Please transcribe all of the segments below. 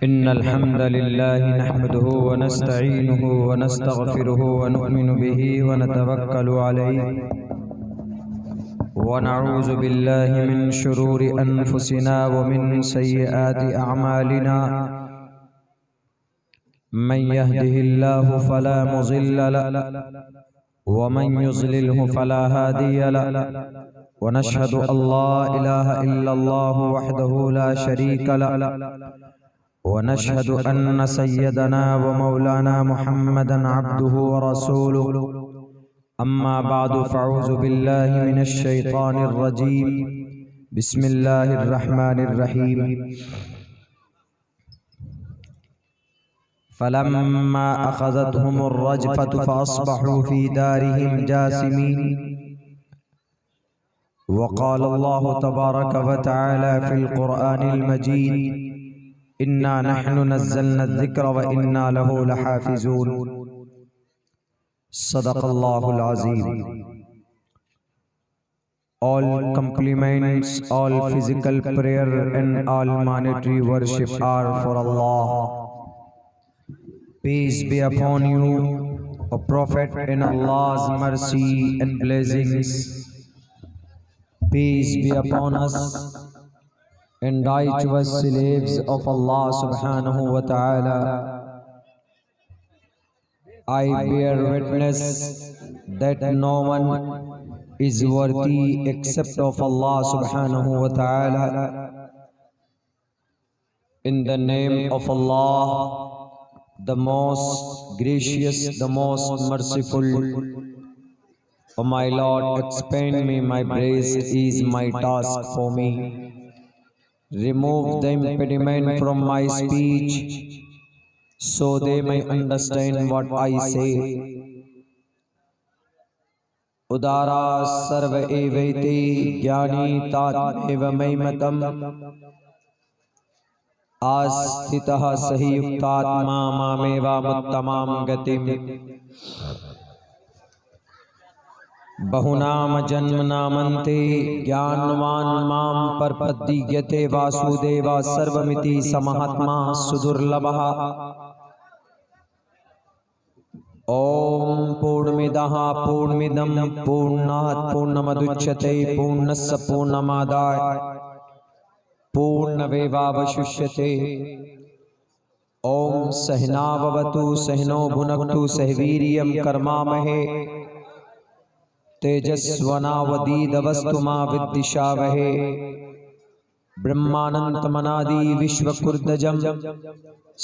इन्नल हम्दलिल्लाहि नहमदुहु व नस्तईनुहु व नस्तगफिरुहु व नु'मिनु बिही व नतवक्कलु अलैहि व नऊज़ु बिल्लाहि मिन शुरूरि अनफुसिना व मिन सय्यिआति अअमालिना मन यहदिहिल्लाहु फला मुज़िल्ल लहु व मन युज़लिलहु फला हादिय लहु व नशहदु अल्ला इलाहा इल्लल्लाहु वहदहु ला शरीका लहु व नशहदु अन्न सय्यदना व मौलाना मुहम्मदन अब्दुहु व रसूलुहु अम्मा बअदु फ़अऊज़ु बिल्लाहि मिनश शैतानिर रजीम बिस्मिल्लाहिर रहमानिर रहीम फलम्मा अख़ज़तहुमुर रजफ़तु फ़अस्बहू फ़ी दारिहिम जासिमीन वक़ाल अल्लाहु तबारक व तआला फ़िल क़ुरआनिल मजीद इन्ना नहनु नज़्ज़लना ज़िक्र व इन्ना लहू लहाफ़िज़ून सदक़ल्लाहुल अज़ीम। All compliments, all physical prayer and all monetary worship are for Allah. Peace be upon you, O Prophet, and Allah's mercy and blessings. Peace be upon us and righteous slaves of Allah subhanahu wa ta'ala. I bear witness that no one is worthy except of Allah subhanahu wa ta'ala. In the name of Allah, the most gracious, the most merciful. O my Lord, expand me, my breast is my task for me. Remove the impediment from my speech, so they may understand what I say. उदारा सर्व एवैते ज्ञानी तात्मेव मय्मतम् आस्थितः सहि युक्तात्मा मामेवामुत्तमां गतिम् बहुनाम जन्मनामन्ते ज्ञानवान् मां परपद्यते वासुदेवा सर्वमिति समहात्मा सुदुर्लभः। ओम पूर्णमिदः पूर्णमिदं पूर्णात् पूर्णमुदच्यते पूर्णस्य पूर्णमादाय पूर्णमेवावशिष्यते। ओम सहनाववतु सहनो भुनक्तु सहवीर्यं कर्मामहे तेजस्वनावदीदवस्तु मा विद्विषावहे। ब्रह्मानन्तमनादि विश्वकुर्दजं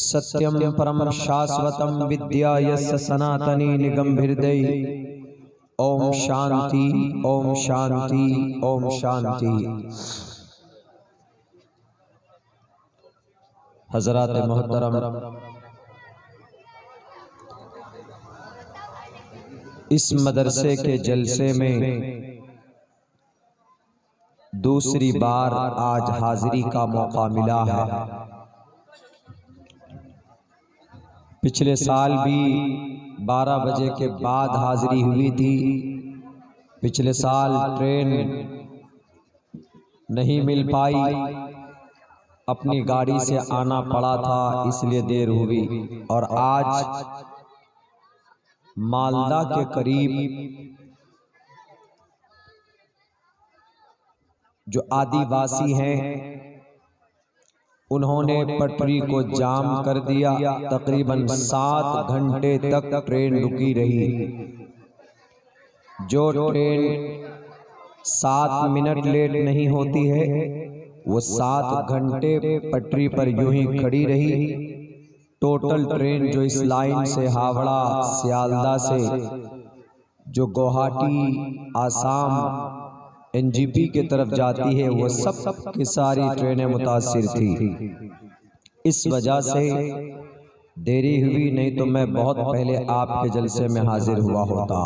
सत्यं परं शाश्वतं विद्या यस्य सनातनी निगमहृदय। ओम शांति ओम शांति ओम शांति। हज़रात मोहतरम, इस मदरसे के जलसे में दूसरी बार आज हाजिरी का मौका मिला है। पिछले साल भी 12 बजे के बाद हाजिरी हुई थी। पिछले साल ट्रेन नहीं मिल पाई, अपनी गाड़ी से आना पड़ा था, इसलिए देर हुई। और आज मालदा के करीब जो आदिवासी हैं उन्होंने पटरी को जाम कर दिया। तकरीबन 7 घंटे तक ट्रेन रुकी रही। जो ट्रेन 7 मिनट लेट नहीं होती है वो 7 घंटे पटरी पर यूं ही खड़ी रही। टोटल ट्रेन जो इस लाइन से हावड़ा सियालदा से जो गुवाहाटी आसाम एनजीपी की तरफ जाती है वो सब की सारी ट्रेनें मुतासिर थी। इस वजह से देरी हुई, नहीं तो मैं बहुत पहले आपके जलसे में हाजिर हुआ होता।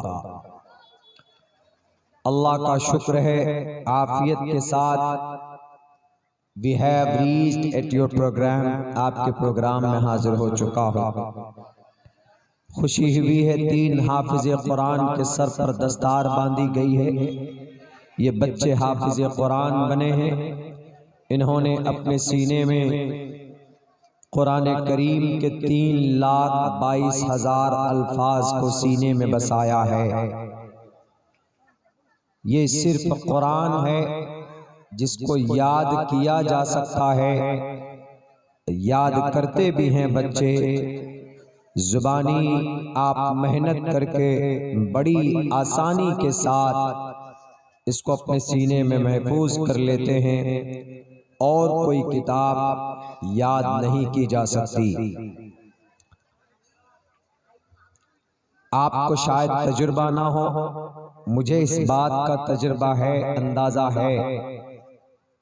अल्लाह का शुक्र है आफियत के साथ we have reached at your programme. आपके प्रोग्राम में हाजिर हो चुका हूँ। खुशी हुई है 3 हाफिज़ कुरान के सर पर दस्तार बांधी गई है। ये बच्चे हाफिज कुरान बने हैं। इन्होंने अपने सीने में कुरान करीम के 3,22,000 अल्फाज को सीने में बसाया है। ये सिर्फ कुरान है जिसको याद किया जा सकता है, याद करते भी हैं बच्चे। जुबानी आप मेहनत करके बड़ी आसानी के साथ इसको अपने सीने में महफूज कर लेते हैं और कोई किताब याद नहीं की जा सकती। आपको शायद तजुर्बा ना हो, मुझे इस बात का तजुर्बा है, अंदाजा है।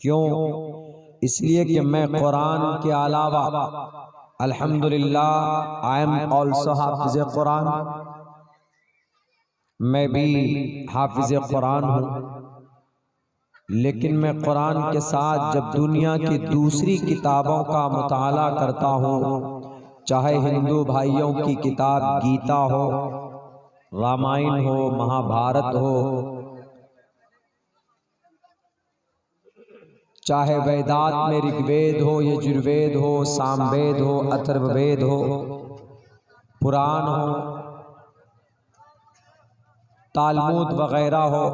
क्यों? इसलिए कि मैं कुरान के अलावा अल्हम्दुलिल्लाह आई एम ऑल्सो हाफिज कुरान, मैं भी हाफिज कुरान हूँ। लेकिन मैं कुरान के साथ जब दुनिया की दूसरी किताबों का मुताला करता हूँ, चाहे हिंदू भाइयों की किताब गीता हो, रामायण हो, महाभारत हो, चाहे वेदात में ऋग्वेद हो, यजुर्वेद हो, सामवेद हो, अथर्ववेद हो, पुराण हो, तालमुद वगैरह हो,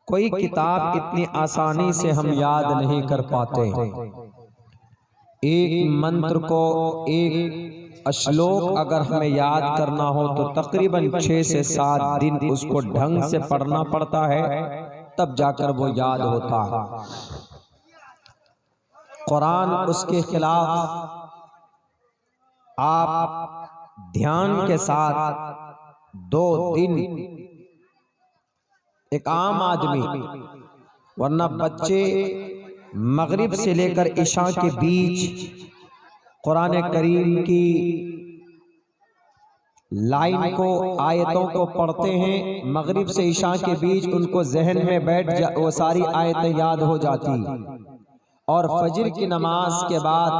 कोई किताब इतनी आसानी से हम याद नहीं कर पाते। एक मंत्र को, एक श्लोक अगर हमें याद करना हो तो तकरीबन 6 से 7 दिन उसको ढंग से पढ़ना पड़ता है, तब जाकर वो याद होता है। कुरान उसके खिलाफ आप ध्यान के साथ 2 दिन, एक आम आदमी, वरना बच्चे मगरिब से लेकर इशा के बीच कुरान करीम की लाइन को, आयतों को पढ़ते हैं। मगरिब से इशा के बीच उनको जहन में वो सारी आयतें याद हो जाती। और फजर की नमाज के बाद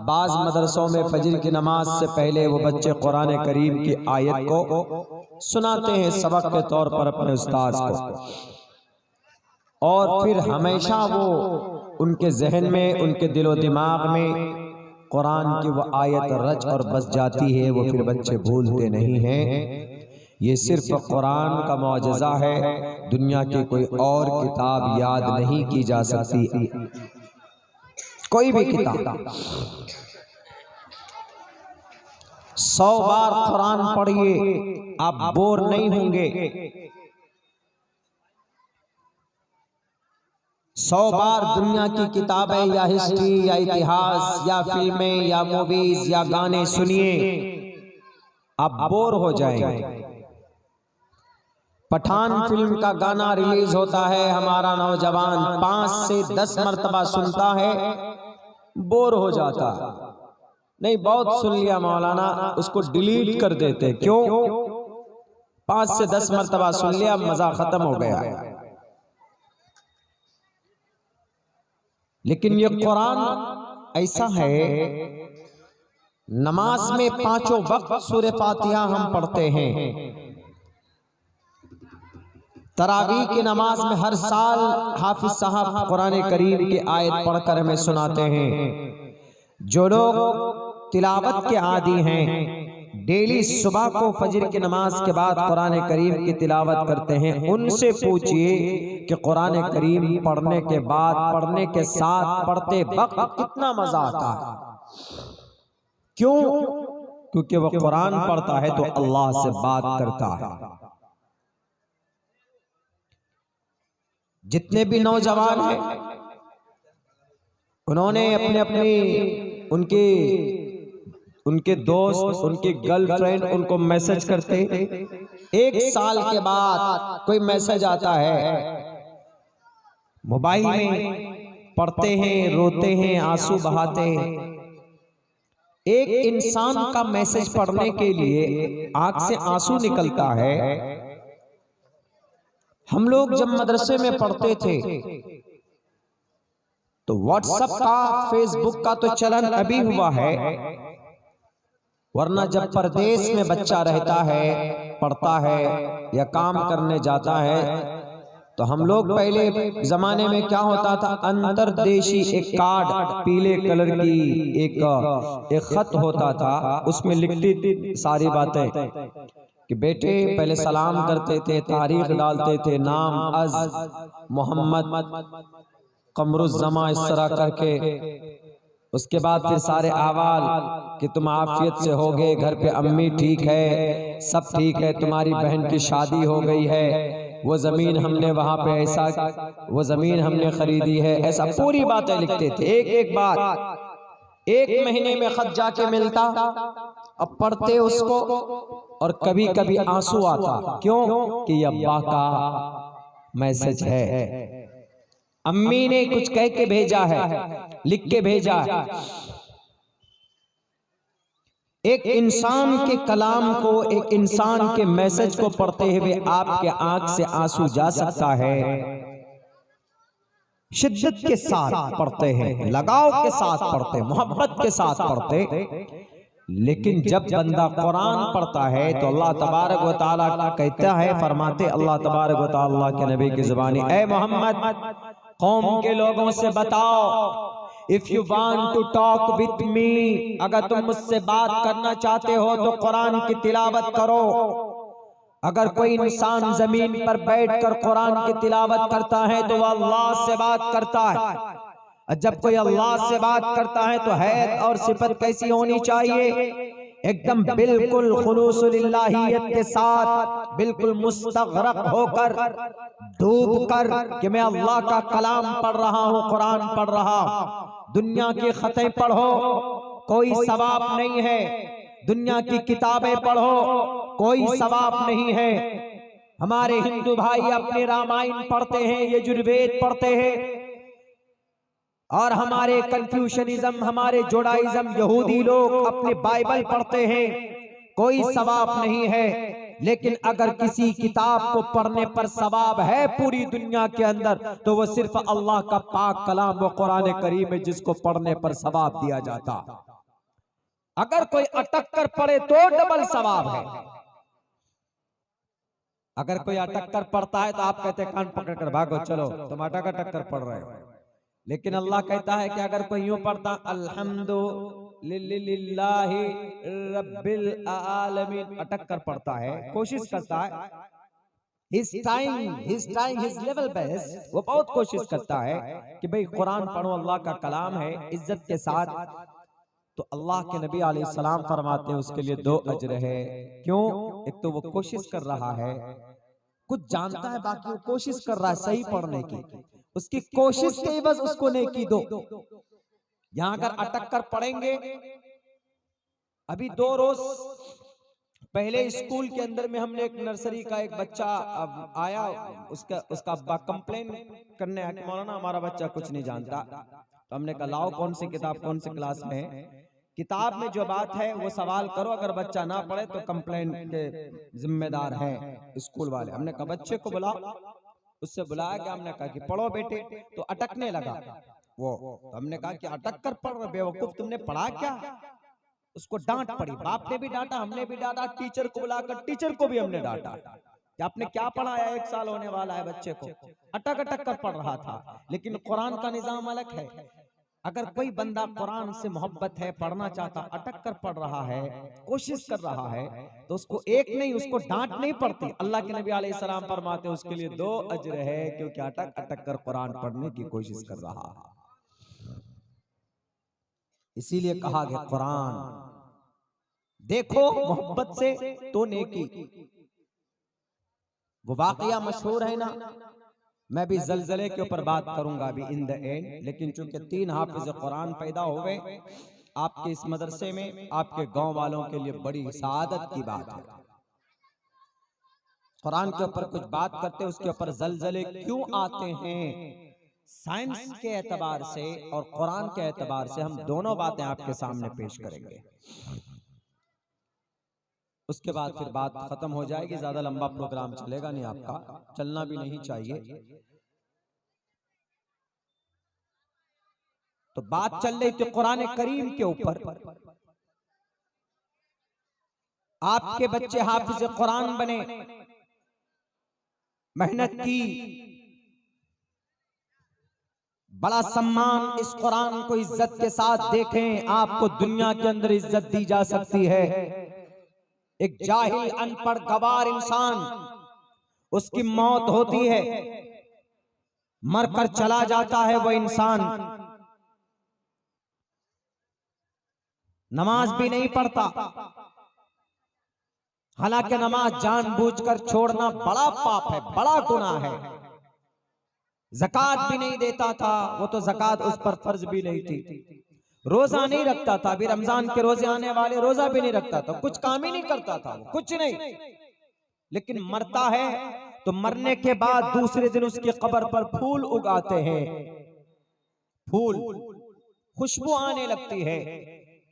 बाज़ मदरसों में फजर की नमाज से पहले वो बच्चे कुरान करीम की आयत को सुनाते हैं सबक के तौर पर अपने उस्ताद को, और फिर हमेशा वो उनके जहन में, उनके दिलो दिमाग में कुरान की वो आयत रच और बस जाती है, वो फिर बच्चे भूलते नहीं हैं। ये सिर्फ कुरान का मौजज़ा है, दुनिया की कोई और किताब याद नहीं की जा सकती। कोई भी किताब 100 बार कुरान पढ़िए, आप बोर नहीं होंगे। 100 बार दुनिया की किताबें या हिस्ट्री या इतिहास या फिल्में या मूवीज या गाने सुनिए, आप बोर हो जाएंगे। पठान फिल्म का गाना रिलीज होता है, हमारा नौजवान 5 से 10 मरतबा सुनता है, बोर हो जाता। नहीं, बहुत सुन लिया मौलाना, उसको डिलीट कर देते। क्यों? 5 से 10 मरतबा सुन लिया, मजा खत्म हो गया। लेकिन ये कुरान ऐसा है, नमाज में 5 वक्त सूरह फातिहा हम पढ़ते हैं। तरावीह की नमाज में हर साल हाफिज साहब कुरान करीम की आयत पढ़कर हमें सुनाते हैं। जो लोग तिलावत के आदी हैं, डेली सुबह को फजर की नमाज के बाद कुरान करीम की तिलावत करते हैं, उनसे पूछिए कि कुरान करीम पढ़ने के बाद, पढ़ने के साथ, पढ़ते वक्त कितना मजा आता है। क्यों? क्योंकि वो कुरान पढ़ता है तो अल्लाह से बात करता है। जितने भी नौजवान हैं, उन्होंने अपने अपनी उनके दोस्त, उनकी गर्लफ्रेंड उनको मैसेज करते, 1 साल के बाद कोई मैसेज आता है, मोबाइल में पढ़ते हैं, रोते हैं, आंसू बहाते हैं। एक इंसान का मैसेज पढ़ने के लिए आंख से आंसू निकलता है। हम लोग जब मदरसे में पढ़ते थे तो व्हाट्सएप का, फेसबुक का तो चलन अभी हुआ है, वरना जब परदेश में बच्चा रहता है, पढ़ता है या काम करने जाता है, तो हम लोग पहले जमाने में क्या होता था, अंतरदेशी एक कार्ड पीले कलर की एक खत होता था, उसमें लिखती थी सारी बातें कि बेटे पहले सलाम करते थे, तारीख डालते थे, नाम अज मोहम्मद कमरुज़्ज़मा इस तरह करके, उसके बाद फिर सारे अहवाल कि तुम आफियत से हो गए, घर पे अम्मी ठीक है, सब ठीक है, तुम्हारी बहन की शादी हो गई है, वो जमीन हमने वहां पे ऐसा, वो जमीन हमने खरीदी है, ऐसा पूरी बातें लिखते थे, एक एक बात। एक महीने में खत जाके मिलता, अब पढ़ते उसको और कभी कभी आंसू आता, क्यों कि ये अब्बा का मैसेज है, अम्मी ने कुछ कह के भेजा है, लिख के भेजा है। एक इंसान के कलाम को, एक इंसान के मैसेज को पढ़ते हुए आपके आंख से आंसू जा सकता है। शिद्दत के साथ पढ़ते हैं, लगाव के साथ पढ़ते, मोहब्बत के साथ पढ़ते। लेकिन जब बंदा कुरान पढ़ता है तो अल्लाह तबारक व तआला कहता है, फरमाते अल्लाह तबारक व तआला के नबी की जुबानी, ऐ मोहम्मद कौम के लोगों से बताओ, if you want to talk with me, अगर तुम मुझसे बात करना चाहते हो तो कुरान की तिलावत करो। अगर कोई इंसान जमीन पर बैठकर कुरान की तिलावत करता है तो वह अल्लाह से बात करता है, और जब कोई अल्लाह से बात करता है तो हैत और सिफत कैसी होनी चाहिए, एकदम बिल्कुल खुलूसुलिल्लाहियत के साथ, बिल्कुल मुस्तगरक होकर, डूब कर कि मैं अल्लाह का कलाम पढ़ रहा हूँ, कुरान पढ़ रहा हूँ। दुनिया की खतें पढ़ो, कोई सवाब नहीं है, दुनिया की किताबें पढ़ो, कोई सवाब नहीं है। हमारे हिंदू भाई अपने रामायण पढ़ते हैं, यजुर्वेद पढ़ते हैं, और हमारे कन्फ्यूशनिज्म, हमारे जोडाइज्म, यहूदी लोग अपने बाइबल पढ़ते हैं, कोई सवाब नहीं है। लेकिन अगर किसी किताब को पढ़ने पर सवाब है पूरी दुनिया के अंदर, तो वो सिर्फ अल्लाह का पाक कलाम व कुरान करीम है, जिसको पढ़ने पर सवाब दिया जाता। अगर कोई अटक कर पढ़े तो डबल सवाब है। अगर कोई अटक कर पढ़ता है तो आप कहते हैं कान पकड़ कर भागो, चलो तुम अटक अटक कर पढ़ रहे हो। लेकिन अल्लाह कहता है कि अगर कोई यूं पढ़ता, अल्हम्दुलिल्लाहि रब्बिल आलमीन, अटक कर पढ़ता है, कोशिश करता है, his trying his level best, वो बहुत कोशिश करता है कि भाई कुरान पढ़ो, अल्लाह का कलाम है, इज्जत के साथ, तो अल्लाह के नबी अलैहिस्सलाम फरमाते हैं उसके लिए 2 अजर है। क्यों? एक तो वो कोशिश कर रहा है, कुछ जानता है, बाकी वो कोशिश कर रहा है सही पढ़ने की, उसकी कोशिश के बस उसको नेकी दो। यहां अगर अटक कर पढ़ेंगे, अभी 2 रोज पहले स्कूल के अंदर में हमने एक नर्सरी का एक बच्चा आया, उसका अब्बा कंप्लेन करने आया कि मौलाना हमारा बच्चा कुछ नहीं जानता। तो हमने कहा लाओ कौन सी किताब, कौन सी क्लास में है, किताब में जो बात है वो सवाल करो, अगर बच्चा ना पढ़े तो कंप्लेन के जिम्मेदार हैं स्कूल वाले। हमने कहा बच्चे को बुलाओ, उससे बुलाया कि हमने कहा कि पढ़ो बेटे, तो अटकने लगा वो। तो हमने कहा कि अटक कर पढ़ रहे बेवकूफ, तुमने पढ़ा क्या? उसको डांट पड़ी, बाप ने भी डांटा, हमने भी डांटा, टीचर को बुलाकर टीचर को भी हमने डांटा कि आपने क्या पढ़ाया, 1 साल होने वाला है बच्चे को, अटक अटक कर पढ़ रहा था। लेकिन कुरान का निजाम अलग है। अगर कोई बंदा कुरान से मोहब्बत है, पढ़ना चाहता, अटक कर पढ़ रहा है, कोशिश कर रहा है, तो उसको एक नहीं, उसको डांट नहीं पड़ती। अल्लाह के नबी अलैहिस्सलाम फरमाते हैं उसके लिए 2 अजर है, क्योंकि अटक अटक कर कुरान पढ़ने की कोशिश कर रहा है। इसीलिए कहा गया कुरान देखो मोहब्बत से तो नेकी। वो वाकया मशहूर है ना, मैं भी जलजले के ऊपर बात करूंगा अभी इन द एंड, लेकिन चूंकि 3 हाफिज कुरान पैदा हो गए आपके इस मदरसे में, आपके गांव वालों के लिए बड़ी सादत की बात है। कुरान के ऊपर कुछ बात करते, उसके ऊपर जलजले क्यों आते हैं, साइंस के एतबार से और कुरान के एतबार से हम दोनों बातें आपके सामने पेश करेंगे। उसके बाद फिर बात खत्म हो जाएगी, ज्यादा लंबा प्रोग्राम चलेगा नहीं, आपका चलना भी नहीं चाहिए। तो बात चल रही थी कुरान करीम के ऊपर। आपके बच्चे हाफिज कुरान बने, मेहनत की, बड़ा सम्मान इस कुरान को इज्जत के साथ देखें, आपको दुनिया के अंदर इज्जत दी जा सकती है। एक जाहिल अनपढ़ गवार इंसान, उसकी मौत होती है, मरकर चला जाता है वो इंसान, नमाज भी नहीं पढ़ता, हालांकि नमाज जानबूझकर छोड़ना बड़ा पाप है, बड़ा गुनाह है। ज़कात भी नहीं देता था, वो तो ज़कात उस पर फर्ज भी नहीं थी। रोजा नहीं रखता था, अभी रमजान के रोजे आने वाले, रोजा भी नहीं रखता था, कुछ काम ही नहीं करता था, कुछ नहीं। लेकिन मरता है तो मरने के बाद दूसरे दिन उसकी कब्र पर फूल उगाते हैं, फूल, खुशबू आने लगती है।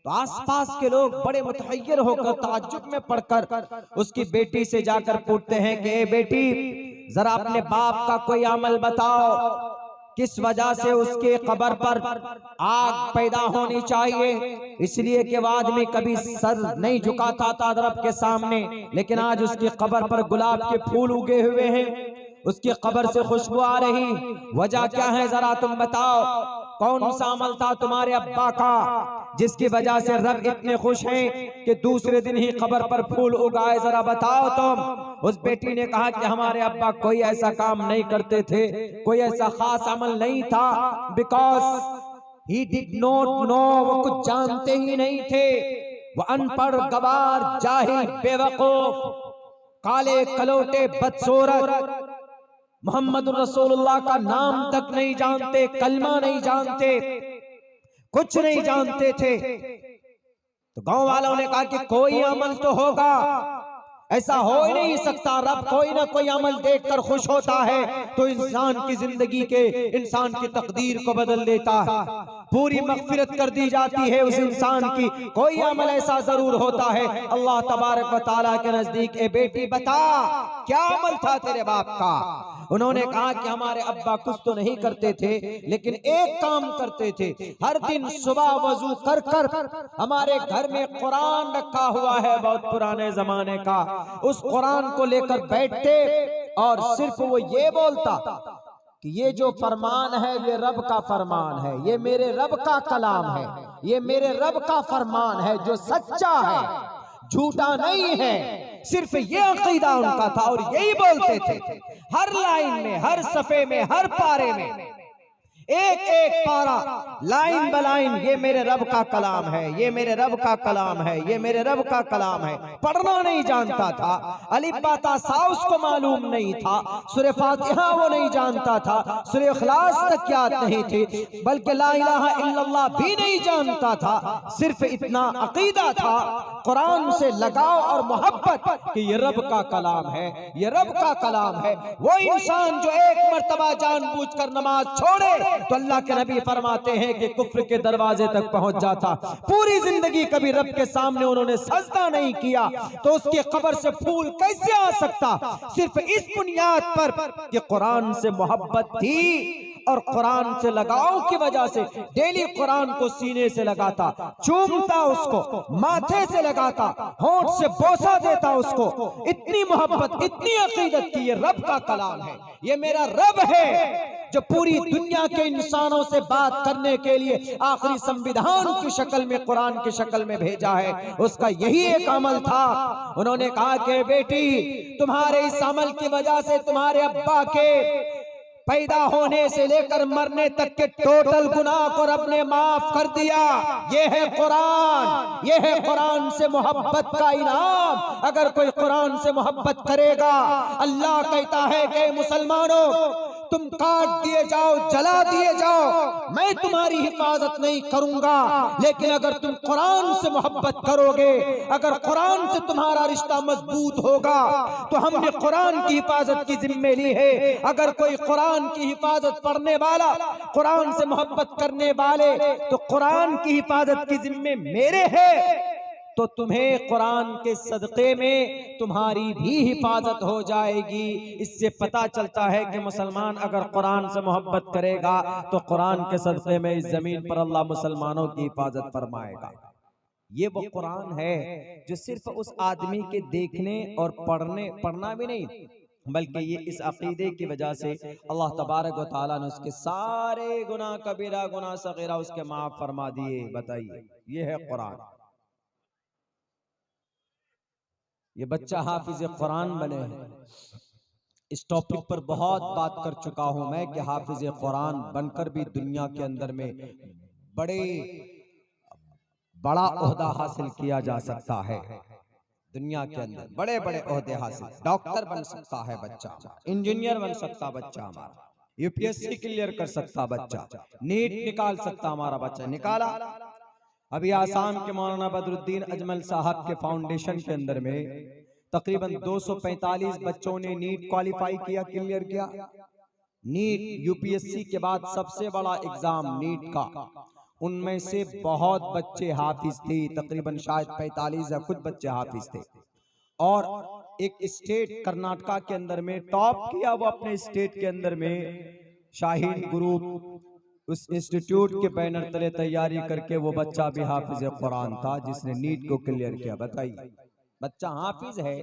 तो आसपास के लोग बड़े मुतहय्यर होकर ताज्जुब में पड़कर उसकी बेटी से जाकर पूछते हैं कि ए बेटी, जरा अपने बाप का कोई अमल बताओ, किस वजह से उसके कब्र पर आग पैदा होनी चाहिए। इसलिए कि वो आदमी कभी सर नहीं झुकाता था रब के सामने, लेकिन आज उसकी कब्र पर गुलाब के फूल उगे हुए हैं, उसकी कब्र से खुशबू आ रही, वजह क्या है जरा तुम बताओ। कौन सा अमल था तुम्हारे अब्बा का जिसकी वजह से रब इतने खुश हैं कि दूसरे दिन ही कब्र पर फूल उगाए, जरा बताओ तुम। उस बेटी ने कहा कि हमारे अब्बा कोई ऐसा काम नहीं करते थे, कोई ऐसा खास अमल नहीं था, because he did not know, वो कुछ जानते ही नहीं थे, वो अनपढ़ गवार जाहिल बेवकूफ काले कलोटे बदसूरत मोहम्मद रसूलुल्लाह का नाम तक नहीं जानते, कलमा नहीं जानते, कुछ नहीं जानते थे। तो गांव वालों ने कहा कि कोई अमल तो होगा, ऐसा हो ही नहीं सकता, रब कोई ना कोई अमल देखकर खुश होता है तो इंसान की जिंदगी के, इंसान की तकदीर को बदल देता है, पूरी मगफिरत कर दी जाती है उस इंसान की, कोई अमल ऐसा जरूर होता है अल्लाह तबारक व तआला के नजदीक। ए बेटी बता, क्या अमल था तेरे बाप का? उन्होंने कहा कि हमारे अब्बा कुछ तो नहीं करते थे, लेकिन एक काम करते थे, हर दिन सुबह वजू कर कर हमारे घर में कुरान रखा हुआ है बहुत पुराने जमाने का, उस कुरान को लेकर बैठते और सिर्फ वो ये बोलता कि ये जो फरमान है ये रब का फरमान है, ये मेरे रब का कलाम है, ये मेरे रब का फरमान है जो सच्चा है, झूठा नहीं है। सिर्फ ये अकीदा उनका था और यही बोलते थे, हर लाइन में, हर सफे में, हर पारे में, एक एक पारा लाइन ब लाइन, ये मेरे रब का कलाम है, ये मेरे रब का कलाम है, ये मेरे रब का कलाम है। पढ़ना नहीं जानता था, अलिफ बा ता सा उसको मालूम नहीं था, सूरह फातिहा वो नहीं जानता था, सूरह इखलास तक याद नहीं थी, बल्कि ला इलाहा इल्लल्लाह भी नहीं जानता था। सिर्फ इतना अकीदा था, कुरान से लगाव और मोहब्बत कि ये रब का कलाम है, ये रब का कलाम है। वो इंसान जो एक मर्तबा जानबूझकर नमाज छोड़े तो अल्लाह के नबी फरमाते हैं कि कुफ्र के दरवाजे तक पहुंच जाता। पूरी जिंदगी कभी रब के सामने उन्होंने सजदा नहीं किया तो उसके कब्र से फूल कैसे आ सकता? सिर्फ इस बुनियाद पर कि कुरान से मोहब्बत थी और कुरान से लगाव की वजह से डेली कुरान को सीने से लगाता, चूमता, उसको माथे से लगाता, होंठ से बोसा देता उसको। इतनी मोहब्बत, इतनी अकीदत की ये रब का कलाम है, ये मेरा रब है जो पूरी दुनिया के इंसानों से बात करने के लिए आखिरी संविधान की शक्ल में, कुरान की शक्ल में भेजा है। उसका यही एक अमल था। उन्होंने कहा कि बेटी, तुम्हारे इस अमल की वजह से तुम्हारे अब्बा के पैदा होने से लेकर मरने तक के टोटल गुनाह को रब ने माफ कर दिया। ये है कुरान, ये है कुरान से मोहब्बत का इनाम। अगर कोई कुरान से मोहब्बत करेगा, अल्लाह कहता है कि मुसलमानों, तुम काट दिए जाओ, जला दिए जाओ, मैं तुम्हारी हिफाजत नहीं करूंगा, लेकिन अगर तुम कुरान से मोहब्बत करोगे, अगर कुरान से तुम्हारा रिश्ता मजबूत होगा तो हमने कुरान की हिफाजत की जिम्मे ली है। अगर कोई कुरान की हिफाजत पढ़ने वाला, कुरान से मोहब्बत करने वाले, तो कुरान की हिफाजत की जिम्मे मेरे है, तो तुम्हें कुरान के सदक़े में तुम्हारी भी हिफाजत हो जाएगी। इससे पता चलता है कि मुसलमान अगर कुरान से मोहब्बत करेगा तो कुरान के सदक़े में इस जमीन पर अल्लाह मुसलमानों की हिफाजत फरमाएगा। ये वो कुरान है जो सिर्फ उस आदमी के देखने और पढ़ना भी नहीं, बल्कि ये इस अकीदे की वजह से अल्लाह तबारक व तआला ने उसके सारे गुनाह कबीरा गुनाह सगीरा उसके माफ फरमा दिए। बताइए, ये है कुरान। ये बच्चा हाफिज कुरान बने हैं। इस टॉपिक पर बहुत बात कर चुका हूं मैं कि हाफिज कुरान बनकर भी दुनिया के अंदर में बड़ा ओहदा हासिल किया जा सकता है। दुनिया के अंदर बड़े बड़े ओहदे हासिल, डॉक्टर बन सकता है बच्चा, इंजीनियर बन सकता बच्चा हमारा, यूपीएससी क्लियर कर सकता बच्चा, नीट निकाल सकता हमारा बच्चा, निकाला। अभी आसाम के मौलाना बदरुद्दीन अजमल साहब के फाउंडेशन के अंदर में तकरीबन 245 बच्चों ने नीट क्वालिफाई किया, क्लियर किया। नीट यूपीएससी के बाद सबसे बड़ा एग्जाम नीट का, उनमें से बहुत बच्चे हाफिज थे, तकरीबन शायद 45 या कुछ बच्चे हाफिज थे। और एक स्टेट कर्नाटका के अंदर में टॉप किया वो अपने स्टेट के अंदर में, शाहीन ग्रुप उस इंस्टीट्यूट के बैनर तले तैयारी करके वो बच्चा भी हाफिज कुरान था जिसने नीट को क्लियर किया। बताइए, बच्चा हाफिज है।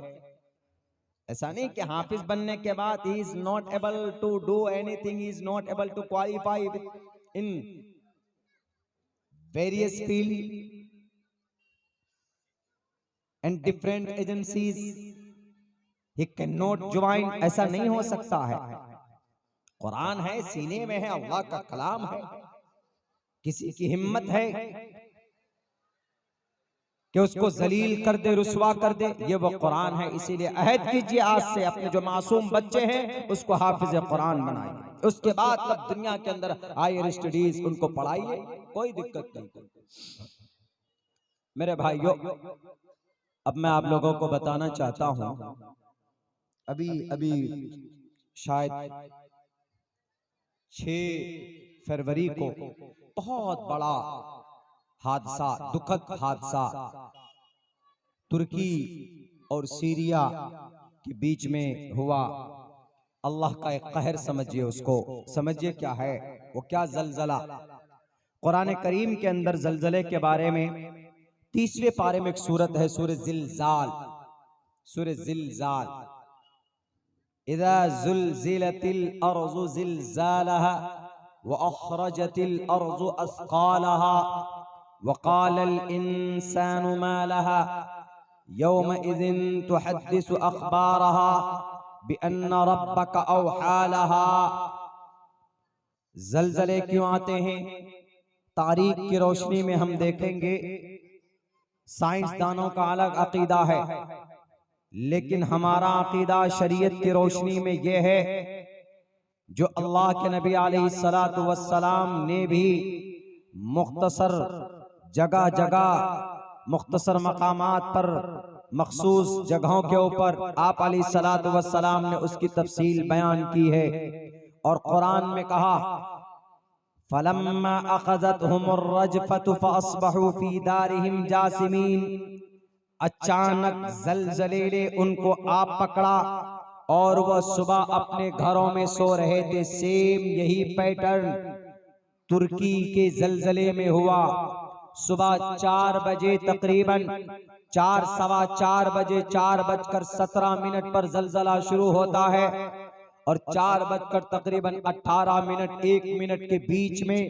ऐसा नहीं कि हाफिज बनने के बाद he is not able to do anything, is not able to qualify in various field and different agencies, he can not join. ऐसा नहीं हो सकता है। कुरान है, सीने में है, अल्लाह का कलाम है। किसी की हिम्मत है कि उसको जलील कर दे, रुसवा कर दे, ये वो कुरान है। इसीलिए अहद कीजिए आज से अपने जो मासूम बच्चे हैं उसको हाफिज कुरान बनाइए। उसके बाद तब दुनिया के अंदर हायर स्टडीज उनको पढ़ाइए, कोई दिक्कत नहीं। मेरे भाइयों, अब मैं आप लोगों को बताना चाहता हूं, अभी शायद 6 फरवरी को बहुत बड़ा हादसा, दुखद हादसा तुर्की और सीरिया के बीच में हुआ। अल्लाह का एक कहर समझिए उसको, समझिए क्या है वो, क्या जलजला। कुरान करीम के अंदर जलजले के बारे में 30वें पारे में एक सूरत है, सूरह जिलजाल, सूरह जिलजाल। इज़ा ज़ुलज़िलतिल अर्ज़ु ज़िलज़ालहा व अख़रजतिल अर्ज़ु अस्क़ालहा वक़ालल इंसानु मा लहा यौमइज़िन तुहद्दिसु अख़बारहा बिअन्न रब्बक औहा लहा। ज़लज़ले क्यों आते हैं? तारीख की रोशनी में हम देखेंगे, साइंसदानों का अलग अकीदा है, लेकिन हमारा अकीदा शरीयत की रोशनी में यह है, जो अल्लाह के नबी अलैहिस्सलातु वस्सलाम ने भी मुख्तसर जगह जगह मुख्तसर मकामात पर मखसूस जगहों के ऊपर आप अलैहिस्सलातु वस्सलाम ने उसकी तफसील बयान की है। और कुरान में कहा, फलम्मा अखज़तहुमुर रजफतु फअस्बहू फी दारिहिम जासिमीन। अचानक जलजले ने उनको आ पकड़ा और वह सुबह अपने घरों में सो रहे थे। सेम यही पैटर्न तुर्की के जलजले में हुआ। सुबह 4 बजे तकरीबन 4 सवा 4 बजे 4:17 पर जलजला शुरू होता है और 4 तकरीबन 18 1 मिनट के बीच में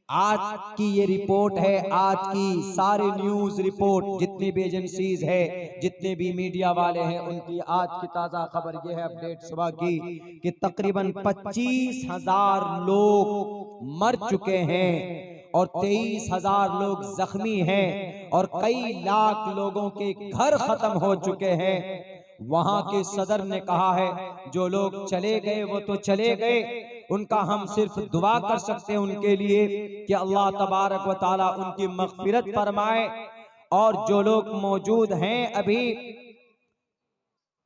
आज की ये रिपोर्ट है, आज की सारी न्यूज रिपोर्ट, जितनी भी एजेंसीज है, जितने भी मीडिया वाले हैं, उनकी आज की ताजा खबर ये है, अपडेट सुबह की, कि तकरीबन 25,000 लोग मर चुके हैं और 23,000 लोग जख्मी हैं और कई लाख लोगों के घर खत्म हो चुके हैं। वहां के सदर ने कहा है, जो लोग चले गए वो तो चले गए, उनका हम सिर्फ दुआ कर सकते हैं उनके लिए कि अल्लाह तबारक व ताला उनकी मग़फ़िरत फरमाए, और जो लोग मौजूद हैं अभी,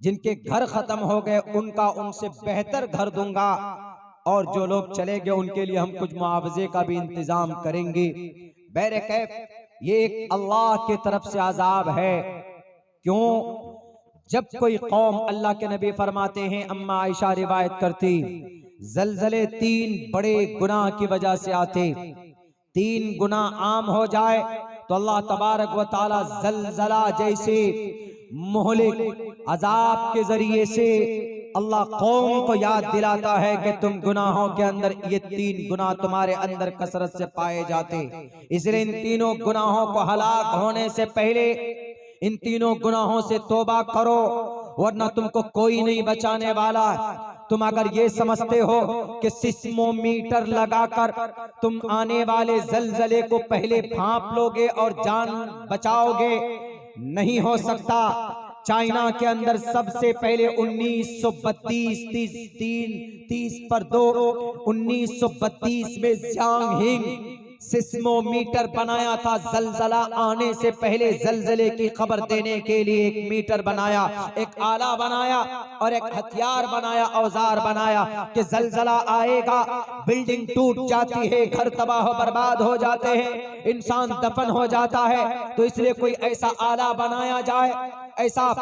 जिनके घर खत्म हो गए, उनका उनसे बेहतर घर दूंगा, और जो लोग चले गए उनके लिए हम कुछ मुआवजे का भी इंतजाम करेंगे। बहरकैफ ये एक अल्लाह की तरफ से अजाब है। क्यों? जब कोई कौम, अल्लाह के नबी फरमाते हैं, अम्मा आयशा रिवायत करती, जलजले 3 बड़े गुनाह की वजह से आते। 3 गुनाह आम हो जाए तो अल्लाह तबारक व ताला जलजला जैसे मुहलिक अजाब के जरिए से अल्लाह कौम को याद दिलाता है कि तुम गुनाहों के अंदर ये 3 गुनाह तुम्हारे अंदर कसरत से पाए जाते, इसलिए इन तीनों गुनाहों को हलाक होने से पहले इन तीनों गुनाहों से तौबा करो, वरना तुमको कोई नहीं बचाने वाला। तुम अगर ये समझते हो कि सिस्मोमीटर लगाकर तुम आने वाले जलजले को पहले भांप लोगे और जान बचाओगे, नहीं हो सकता। चाइना के अंदर सबसे पहले 1932 में जियांग हिंग सिस्मोमीटर बनाया था। जलजला आने से पहले जलजले की खबर देने के लिए एक मीटर बनाया, एक आला बनाया और एक हथियार बनाया, औजार बनाया कि जलजला आएगा, बिल्डिंग टूट जाती है, घर तबाह बर्बाद हो जाते हैं, इंसान दफन हो जाता है, तो इसलिए कोई ऐसा आला बनाया जाए, ऐसा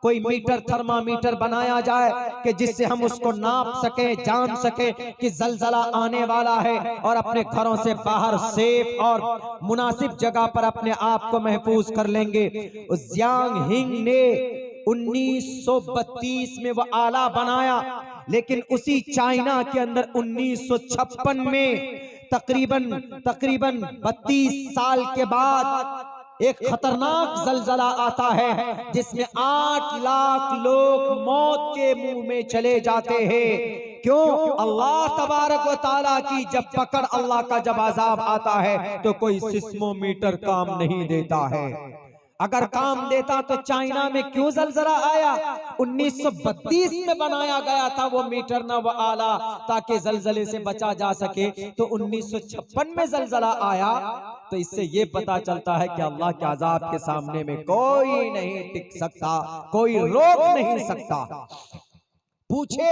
कोई मीटर थर्मामीटर बनाया जाए कि जिससे हम उसको नाप सके, जान सके कि जलजला आने वाला है और अपने घरों से बाहर सेफ और मुनासिब जगह पर अपने आप को महफूज कर लेंगे। उस जियांग हिंग ने 1932 में वो आला बनाया, लेकिन उसी चाइना के अंदर 1956 में तकरीबन 32 साल के बाद एक खतरनाक जलजला आता है जिसमें 8 लाख लोग मौत के मुंह में चले जाते हैं। क्यों? अल्लाह तबारक व तआला की जब पकड़, अल्लाह का जब अजाब आता है तो कोई सिस्मोमीटर काम नहीं देता है। अगर काम देता तो चाइना में क्यों जलजला आया? 1932 में बनाया गया था वो मीटर ना वो आला, ताकि जलजले से बचा जा सके। तो 1956 में जलजला आया, तो इससे ये पता चलता है कि अल्लाह के अजाब के सामने में कोई नहीं टिक सकता, कोई रोक नहीं सकता। पूछे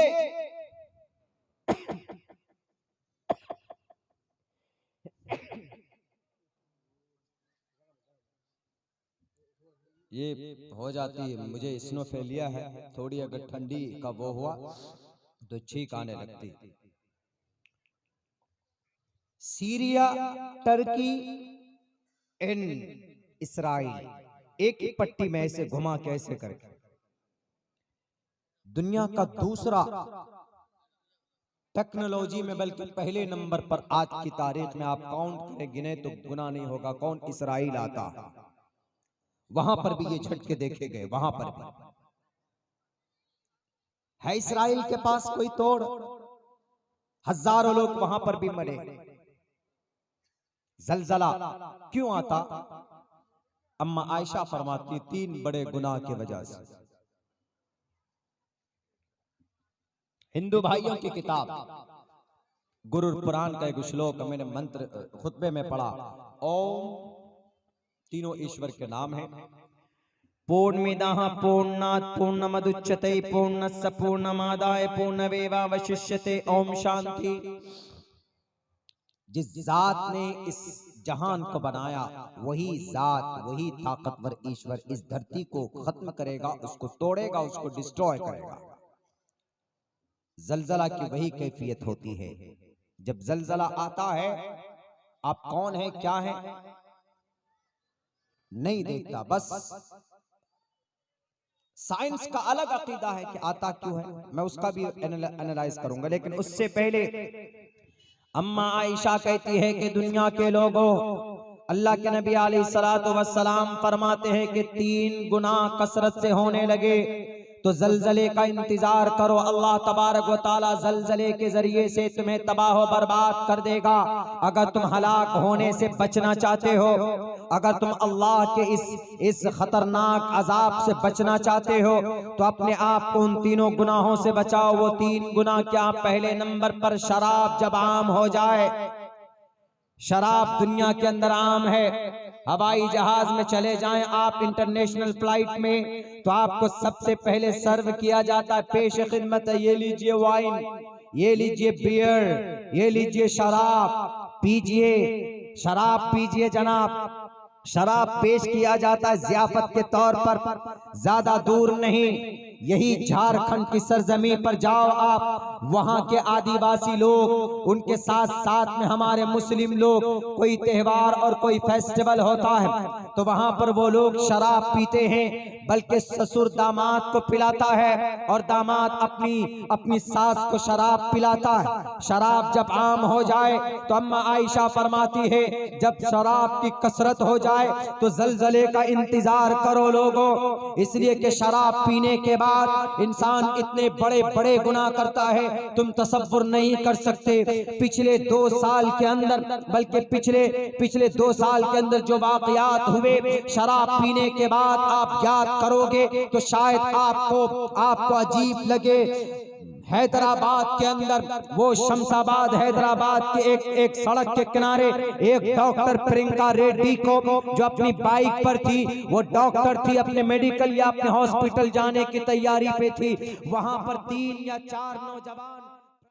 ये हो जाती है, मुझे स्नोफेलिया है, थोड़ी अगर ठंडी का वो हुआ तो छींक आने लगती। सीरिया, टर्की एंड इसराइल एक ही पट्टी में ऐसे घुमा कैसे करके दुनिया का दूसरा टेक्नोलॉजी में, बल्कि पहले नंबर पर आज की तारीख में आप काउंट करें, गिने तो गुना नहीं होगा, कौन? इसराइल आता। वहां पर भी ये झटके देखे गए, वहां पर भी है इसराइल के पास कोई तोड़, हजारों लोग वहां पर भी मरे। जलजला क्यों आता? अम्मा आयशा फरमाती 3 बड़े गुनाह की वजह से। हिंदू भाइयों की किताब गुरु पुराण का एक श्लोक मैंने मंत्र खुतबे में पढ़ा, ओम, तीनों ईश्वर के नाम है। पूर्णमिदः पूर्णात् पूर्णमुदच्यते पूर्णस्य पूर्णमादाय पूर्णमेवावशिष्यते। ओम शांति। जिस जात ने इस जहान को बनाया, वही जात, वही ताकतवर ईश्वर इस धरती को खत्म करेगा, उसको तोड़ेगा, उसको डिस्ट्रॉय करेगा। जलजला की वही कैफियत होती है। जब जलजला आता है, आप कौन है, क्या है, नहीं देखता, बस साइंस का अलग अकीदा है कि आता क्यों है, मैं उसका भी एनालाइज करूंगा। लेकिन उससे पहले अम्मा आयशा कहती है कि दुनिया के लोगों, अल्लाह के नबी अलैहिस्सलातु वस्सलाम फरमाते हैं कि 3 गुनाह कसरत से होने लगे तो जलजले का इंतजार करो। अल्लाह तबारक व तआला जलजले के जरिए से तुम्हें तबाह व बर्बाद कर देगा। अगर तुम हलाक होने से बचना चाहते हो, अगर तुम अल्लाह के इस खतरनाक अजाब से बचना चाहते हो, तो अपने आप को उन 3 गुनाहों से बचाओ। वो 3 गुनाह क्या? पहले नंबर पर शराब जब आम हो जाए, शराब दुनिया के अंदर आम है। हवाई जहाज में चले जाएं आप, इंटरनेशनल फ्लाइट में, तो आपको सबसे पहले सर्व किया जाता है, पेश खिदमत है, ये लीजिए वाइन, ये लीजिए बियर, ये लीजिए शराब, पीजिए, शराब पीजिए जनाब। शराब पेश किया जाता है जियाफत के तौर पर। ज्यादा दूर नहीं, यही झारखंड की सरजमी पर जाओ आप, वहां के आदिवासी लोग, उनके साथ साथ में हमारे मुस्लिम लोग, कोई त्योहार और कोई फेस्टिवल होता है तो वहां पर वो लोग शराब पीते हैं, बल्कि ससुर दामाद को पिलाता है और दामाद अपनी सास को शराब पिलाता है। शराब जब आम हो जाए तो अम्मा आयशा फरमाती है, जब शराब की कसरत हो जाए तो जलजले का इंतजार करो लोगों, इसलिए कि शराब पीने के बाद इंसान इतने बड़े बड़े गुनाह करता है तुम तसव्वुर नहीं कर सकते। पिछले 2 साल के अंदर, बल्कि पिछले 2 साल के अंदर जो वाकयात हुए शराब पीने के बाद आप याद करोगे तो शायद आपको अजीब लगे। हैदराबाद के अंदर, वो शमशाबाद हैदराबाद के एक सड़क के किनारे एक डॉक्टर प्रियंका रेड्डी को, जो अपनी बाइक पर थी, वो डॉक्टर थी, अपने मेडिकल या अपने हॉस्पिटल जाने की तैयारी पे थी, वहां पर 3 या 4 नौजवान